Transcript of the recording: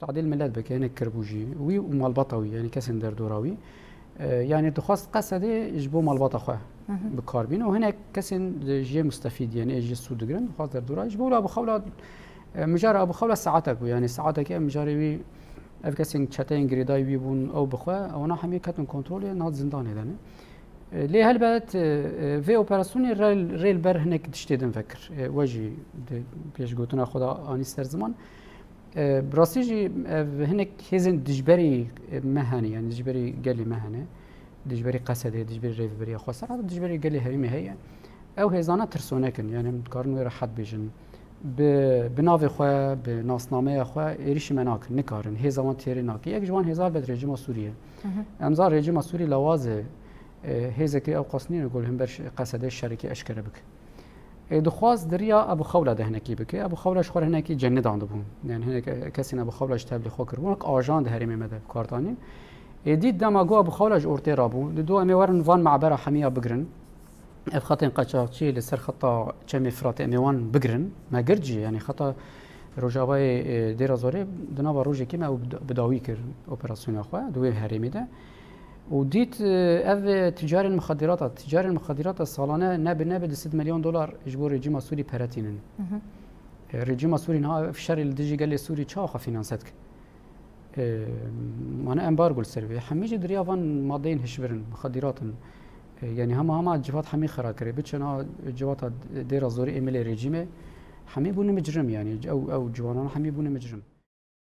تعديل ملات بكينك كربوجي وي ومالبطوي يعني كسن دردوراوي يعني تخص قصدي يجبو مالبطه خواه بكاربين وهنا كسن جي مستفيد يعني اجي السودغرن خاص دردورا يجبو له ابو خوله مجار ابو خوله ساعتك يعني ساعتك مجاري اف كسن تشاتين جريداي بيبون او بخوا او انا حمي كاتن كنترول نات زندان هذا ليه هلبت في اوبراسيون ريل بر هناك تشتي نفكر واجي بيش قلتنا خدا انيستر زمان براسيجي هناك هزن دجبري مهني يعني دجبري قالي مهنه دجبري قصده دجبري ريفبري خسر هذا دجبري قالي هريمي هي او هزانه ترسونكن يعني متقارن وير حد بيجن بناوي خو بناسنامه خو ايريش مناك نكارن هي زمان تيري ناك یک جوان هزار بد رژیم سوریه امزار رژیم سوری لوازه هزكي او قصنين يقول هم برش قصده الشركه اشكر بك دخواز دريا ابو خوله ده هناكي بك ابو خوله شخور هناكي جنة عندهم يعني هناك كسين ابو خوله اشتبلي خوكر ونك اجان ده هرمي مده كارتاني ديد دما جو ابو خوله اورتي رابو دو امي ورن فان معبره حميه بقرن خاطين قاچاقچي لسر خطا چمي فرات امي وان بقرن ما قرجي يعني خطا روجاوي دير زوري دنا روجي كيما بداوي كر اوبراسيون اخوا دوي هرمي ده وديت اف تجار المخدرات السالانه نب 6 مليون دولار اجبور رژیم سوری پراتینن رژیم سوری نه في شر الدجي قال لي سوري تشاخ فينانساتك انا امبارغو السيرفي حميجي دريافان مادين هشبرن مخدرات يعني هما جوات حمي خراكري بتشنا جوات دير زوري ايميل رژيمه حمي بون مجرم يعني او جوانان حمي بون مجرم